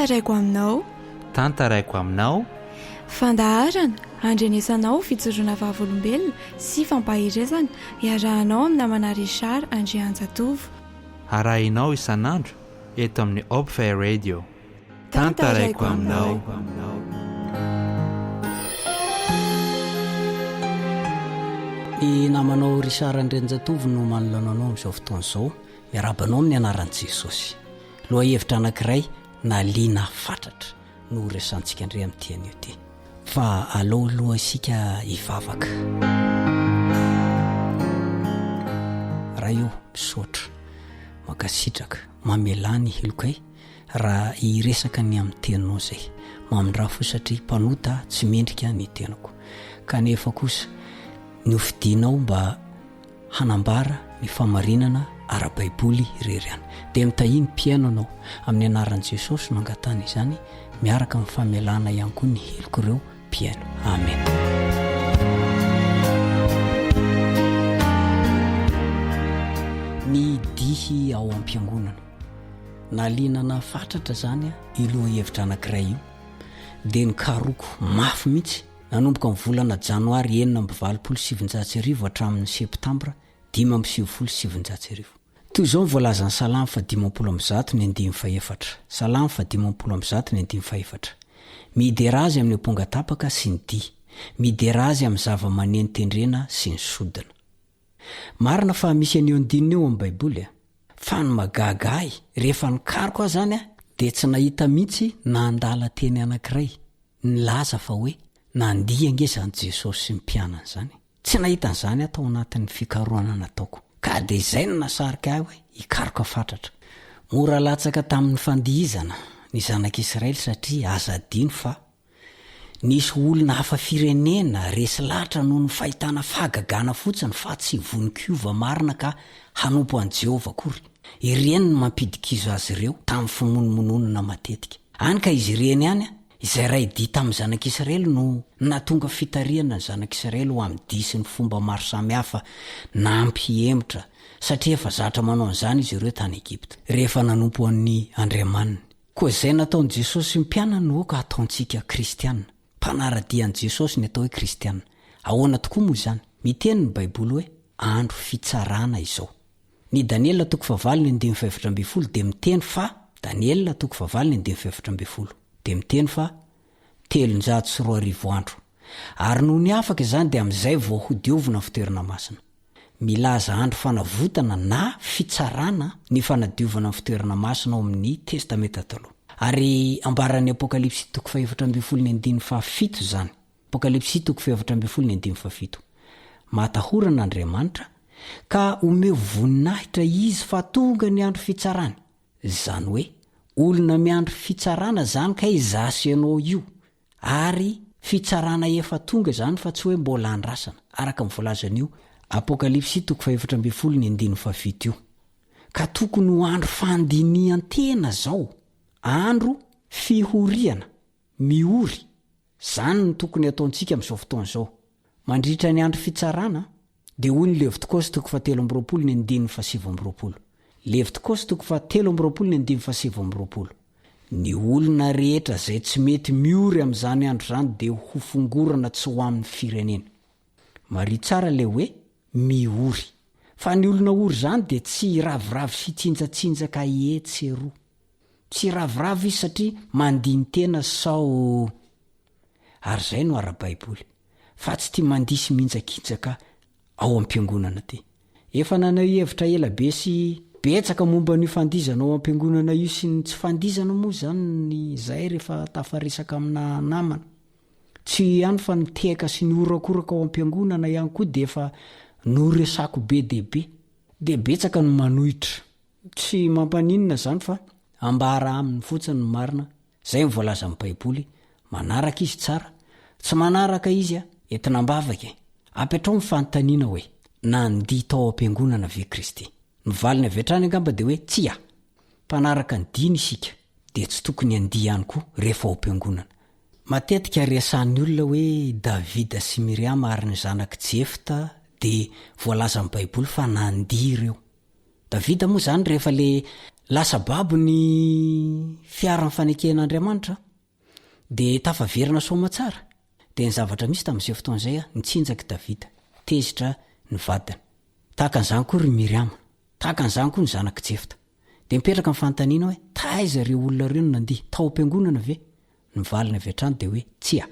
tantaraiko aminao. Tantaraiko aminao. Fandaharana andrenesanao fitsoroana vavolombelona sy fampahirezana iarahanao amin'ny namana Richard Andrianjatovo. Arahinao isan'andro eto amin'ny Hope Fair Radio. Tantaraiko aminao. Ny namanao Richard Andrianjatovo no manoloana anao amin'izao fotoana izao, miarabanao amin'ny anaran'i Jesosy. Loha hevitra anankiray na liana fatratra no resantsika indray amin'ity anio ity. Fa aloha isika hivavaka. Raha io misaotra, makasitraka, mamelany hilokay raha hiresaka ny amin'ny teninao izay. Mamindra fo satria mpanota tsy mendrika ny tenako. Kanefa kosa ny hofidianao mba hanambara ny famarinana ara-baiboly irery any. Dia mitahiny mpiainanao amin'ny anaran'i Jesosy no angatana izany, miaraka amin'ny famelana ihany koa ny heloko ireo mpiaino. Amen. Ny dihy ao am-piangonana nalinana fatratra zany ilo hevitra anankiray io, dia ny karoko mafy mihitsy nanomboka amin'ny volana Janoary 9/27 hatramin'ny Septambra 5/7. Toy izao voalaza ny Salamo 50:4. Salamo 50:4. Miderazy amin'ny amponga tapaka sy ny dihy, miderazy amin'ny zava-maneno tendrena sy ny sodina. Marina fa misy anio andinina eo amin'ny Baiboly fa ny magagahy rehefa nikaroko azy zany dia tsy nahita mihitsy na andala teny anankiray nilaza fa hoe nandihy angezany Jesosy sy ny mpianany zany. Tsy nahita an'izany atao anatin'ny fikarohana nataoko. Ka dia izay no nasarika ahy hoe hikaroka fatratra. Mora latsaka tamin'ny fandihizana ny zanak'Israely satria aza adino fa nisy olona hafa firenena resy lahatra noho ny fahitana fahagagana fotsiny fa tsy vonin-kiova marina ka hanompo an' Jehovah kory. Ireny no mampidikizo azy ireo tamin'ny fimonomononana matetika. Hany ka izy ireny ihany izay ray dia tamin'ny zanak'Israely no natonga fitariana ny zanak'Israely ho amin'ny dihy sy ny fomba maro samihafa nampihemitra satria efa zatra manao an'izany izy ireo tany Egipta rehefa nanompo an'ny Andriamaniny. Koa izay nataon'i Jesosy mpianana no ka ataontsika kristianina. Mpanara-dian'i Jesosy ny atao hoe kristianina. Ahoana tokoa moa izany? Miteny ny Baiboly hoe andro fitsarana izao. Ny Daniela 4:7 dia miteny fa Daniela 4:7 dia miteny fa 320 andro. Ary noho ny afaka izany dia amin'izay vao hodiovina fitoerana masina. Milaza andro fanavotana na fitsarana ny fanadiovana ny fitoerana masina ao amin'ny testamenta taloha. Ary ambaran'ny Apokalipsy 4:7 zany. Apokalipsy 4:7. Matahorana Andriamanitra ka omeo voninahitra izy fa tonga ny andro fitsarany. Zany hoe olona miandro fitsarana zany ka izasy ianao io, ary fitsarana efa tonga zany fa tsy hoe mbola andrasana araka mivolazan'io Apokalipsy 4:7 io. Ka tokony ho andro fandinian-tena zao, andro fihoriana, mihory. Zany no tokony ataontsika amin'izao fotoana izao. Mandritra ny andro fitsarana dia hoy ny Levitikosy 3:7. Levitikosy 3:7. Ny olona rehetra zay tsy mety mihory amin'izany andro zany dia ho fongorana tsy ho amin'ny firenena. Mari tsara le hoe mihory. Fa ny olona hory zany dia tsy raviravy sy tsinjatsinjaka etseroa. Tsy raviravy izy satria mandiny tena sao. Ary zay no ara-Baiboly. Fa tsy tia mandisy minjakitsaka ao am-piangonana ty. Efa nanao hevitra elabe sy betsaka momba ny fandizana ao am-piangonana io sy ny tsy fandizana moa zany ny zay rehefa tafaresaka amina namana. Tsy ihany fa nitehaka sy ny orakoraka ao am-piangonana ihany koa dia efa noresako be dehibe. Dia betsaka no manohitra. Tsy mampaninina zany fa ambara aminy fotsiny ny marina. Zay mivolaza amin'ny Baiboly. Manaraka izy tsara, tsy manaraka izy entina mbavaka. Apetrao ny fanontaniana hoe nandihy tao am-piangonana ve Kristy? Mivalina avetrany angamba dia hoe tsia. Mpanaraka ny diny isika dia tsy tokony andihy ihany koa rehefa ao am-piangonana. Matetika resan'ny olona hoe Davida sy Miriama ary ny zanak' Jefta dia voalaza amin'ny Baiboly fa nandihy ireo. Davida moa zany rehefa le lasa babo ny fiarany faneken'Andriamanitra dia tafaverina soma tsara dia ny zavatra misy tamin'izay fotoan'izay nitsinjaky Davida tezitra ny vadiny tahaka an'izany koa ry Miriama tahaka an'izany koa ny zanak' Jefta dia mipetraka amin'ny fanontaniana hoe taiza ireo olona ireo no nandiha tao am-piangonana ve ny valiny avy hatrany dia hoe tsia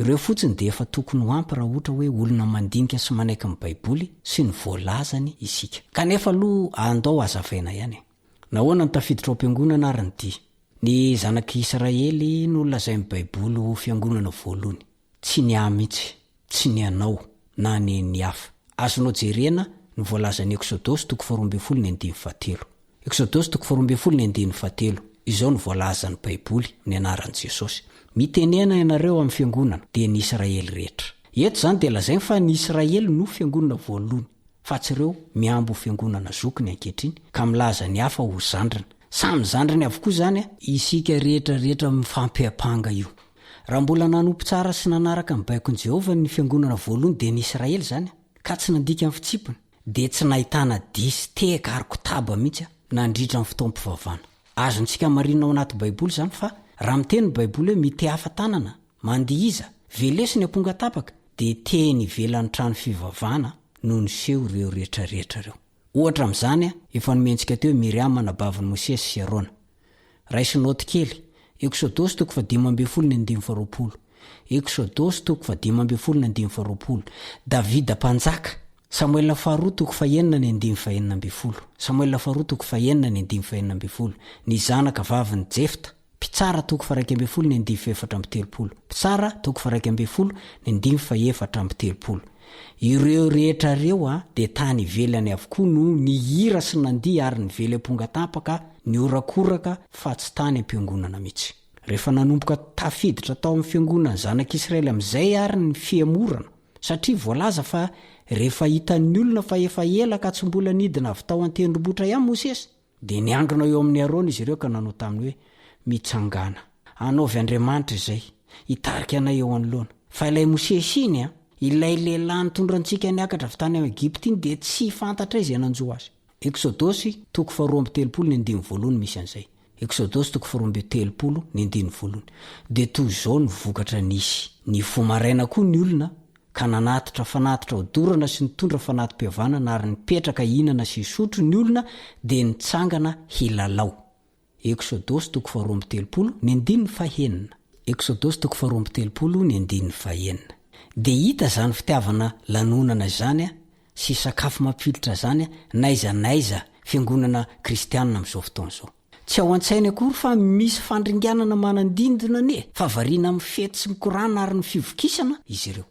ireo fotsiny dia efa tokony ho ampy raha ohatra hoe olona mandinika sy manaiky ny baiboly sy ny voalazany isika kanefa aloha andao azavaina ihany nahoana ny tafiditra ao am-piangonana ary ny dia ny zanak' Israely no lazain'ny baiboly ho fiangonana voalohany tsy ny amitsy tsy ny anao na ny hafa azonao jerena ny voalazan'ny Exodosy 12:17 Exodosy 12:17 izao ny voalazan'ny baiboly ny anaran'i Jesosy mitenena ianareo amin'ny fiangonana dia ny Israely rehetra eto zany dia lazainy fa ny Israely no fiangonana voalohany fa tsy ireo miambo fiangonana zokiny ankehitriny ka milaza ny hafa ho zandrina samy zandriny avokoa zany isika rehetrarehetra mifampiapanga io raha mbola nanompo tsara sy nanaraka ny baikon' Jehovah ny fiangonana voalohany dia ny Israely zany ka tsy nandika amin'ny fitsipony dia tsy nahitana disy tehaka ary kotaba mihitsy nandritra amin'ny fotoam-pivavahana azontsika marinina ao anaty baiboly zany fa raha miteny ny baiboly hoe mite hafa-tanana mandihiza velesiny amponga tapaka dia teny ivelan'ny trano fivavahana no niseho ireo rehetrarehetra ireo ohatra amin'izany efa nomentsika teo Miriama nabavin'i Mosesy sy Arona raisinoty kely Exodosy 15:20 Exodosy 15:20 Davida mpanjaka Samuel faharoa 4:9 Samuel faharoa 4:9 ny zanaka vaviny Jefta Pitsara 1:4 Pitsara 1:4 ireo rehetrareo dia tany ivelany avokoa no ny hira sy nandiha ary ny vely amponga tapaka ny orakoraka fa tsy tany am-piangonana mihitsy rehefa nanomboka tafiditra tao amin'ny fiangonana zanak'Israely amin'izay ary ny fiamorana satria voalaza fa rehefa hitan'ny olona fa efa ela ka tsy mbola nidina avy tao an-tendrombohitra ihany Mosesy dia niangona eo amin'ny Arona izy ireo ka nanao taminy hoe mitsangana anaovy Andriamanitra izay hitarika anay eo anoloana fa ilay Mosesy iny ilay lehilahy nitondrantsika niakatra avy tany amin'ny Egipta iny dia tsy fantatra izay nanjo azy Exodosy 2:30 misy an'izay Exodosy 2:30 dia toy izao ny vokatra nisy ny fomaraina koa ny olona ka nanatitra fanatitra odorana sy nitondra fanatim-pihavanana ary nipetraka hinana sy sotro ny olona dia nitsangana hilalao Exodosy 2:30 Exodosy 2:30 dia hita zany fitiavana lanonana zany sy sakafo mampilitra zany naiza fiangonana kristianina amin'izao fotoan'izao tsy ao an-tsaina akory fa misy fandringanana manandindona fa variana amin'ny fety sy mikorana ary ny fivokisana izy ireo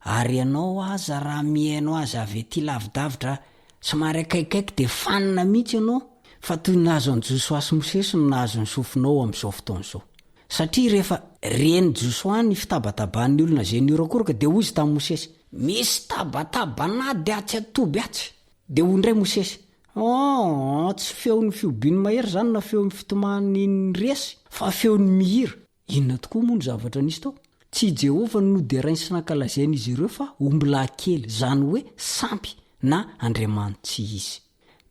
ary ianao aza raha mihaino azy avy ety lavidavitra somary akaikaiky dia fanina mihitsy ianao fa toy nazo ny Josoasy Mosesy no nazo ny sofinao amin'izao fotoan'izao satria rehefa reny Josoa ny fitabatabany olona zay niorakoraka dia hoy izy tamin'ny Mosesy misy tabatabanady atsy atoby atsy dia hoy indray Mosesy tsy feon'ny fiobiny mahery zany na feon'ny fitomany resy fa feon'ny mihira inona tokoa moa ny zavatra nisy tao tsy Jehovah no derainy sy nankalazainy izy ireo fa ombilahy kely zany hoe sampy na andriamanitsy izy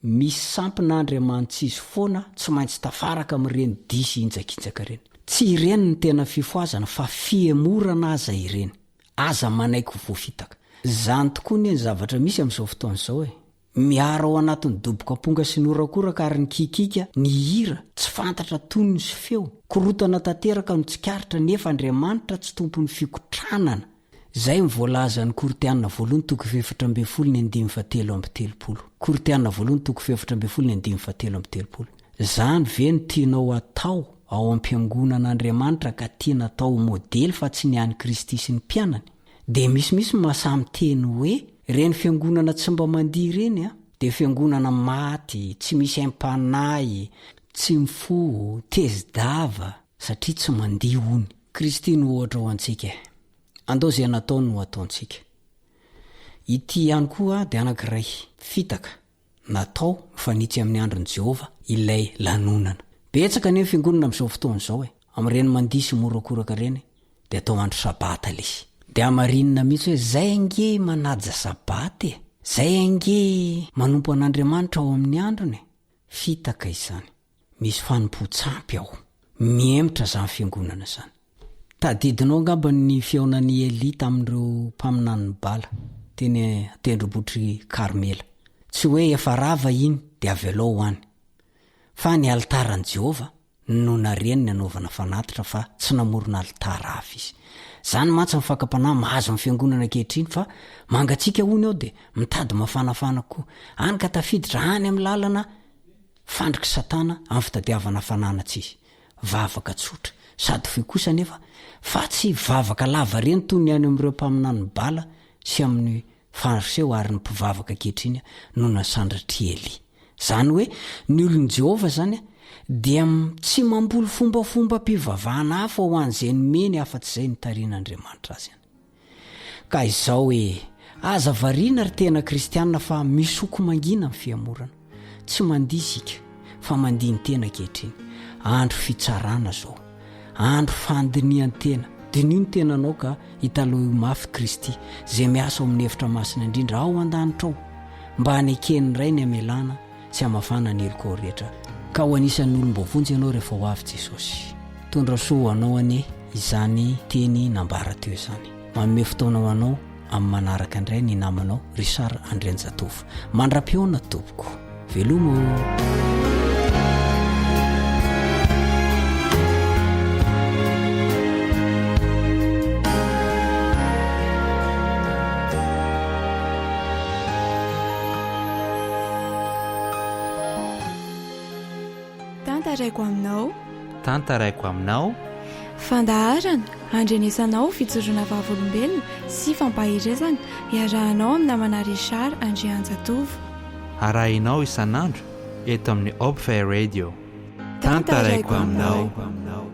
misy sampy na andriamanitsy izy foana tsy maintsy tafaraka amin'ireny disy injakinjaka ireny tsy ireny ny tena fifoazana fa fiemorana aza ireny aza manaiky voafitaka zany tokoa ny zavatra misy amin'izao fotoan'izao miara ao anatin'ny doboka amponga sy ny orakoraka ary ny kikika ny hira tsy fantatra tonony sy feo korotana tanteraka no tsikaritra nefa Andriamanitra tsy tompon'ny fikotranana zay mivoalaza ny Koritianina 2:7 Koritianina 2:7 zany ve no tianao atao ao am-piangonan'Andriamanitra ka tiana atao modely fa tsy ny any Kristy sy ny mpianany dia misy mahasamy teny hoe reny fiangonana tsy mba mandihy ireny dia fiangonana maty tsy misy aim-panahy tsy mifo tezidava satria tsy mandihy hony Kristy no ohatra ho antsika andao izay natao no ataontsika ity ihany koa dia anankiray fitaka natao mifanitsy amin'ny andron'i Jehovah ilay lanonana betsaka ny fiangonana amin'izao fotoan'izao amin'ireny mandihy sy morakoraka ireny dia atao andro sabata lesy dia amarinina mihitsy hoe zay ange manaja sabaty zay ange manompo an'Andriamanitra ao amin'ny androny fitaka izany misy fanompo-tsampy aho miemitra zany fiangonana zany. Tadidinao angamba ny fiaonan'ny Eli tamin'ireo mpaminany bala teny tendrobotry Karmela. Tsy hoe efa rava iny de avelao hoany, fa ny altaran'i Jehova no nareny ny anaovana fanatitra fa tsy namorona alitara hafa izy. Zany mantsy mifakapanahy mahazo amin'ny fiangonana ankehitriny fa mangatsika hony ao de mitady mafanafana koa. Any ka tafiditra any amin'ny lalana fandriky Satana amin'ny fitadiavana fanana tsy izy. Vavaka tsotra sady foy kosa nefa fa tsy vavaka lava reny toy ny any amin'ireo mpaminany bala sy amin'ny fariseo ary ny mpivavaka ankehitriny no nasandratry Eli. Zany hoe ny olon'i Jehova zany dia tsy mamboly fombafomba mpivavahana hafa ho an'izay nomeny afa-tsy izay nitarian'Andriamanitra azy any. Ka izao hoe aza variana ry tena kristianina fa misoko mangina amin'ny fiamorana. Tsy mandihy isika fa mandihy ny tena ankehitriny. Andro fitsarana zao, andro fandiniany tena. Dinio ny tenanao ka hitaloha mafy Kristy zay miasa ao amin'ny hevitra masina indrindra ao an-danitra ao mba hanekeny ray ny amelana sy hamafana ny heliko rehetra ka ho anisan'ny olom-bovonjy ianao rehefa ho avy Jesosy. Tondra soa anao anie izany teny nambara teo izany. Manome fotoana ho anao amin'ny manaraka indray ny namanao Richard Andrianjatovo. Mandra-peona tompoko. Velomo. Tantaraiko aminao fandaharana andrenesanao fitsoroana vavolombelona sy fampahirezana iarahanao amin'ny namana Richard Andrianjatovo. Arahinao isan'andro eto amin'ny Hope Radio. Tantaraiko aminao.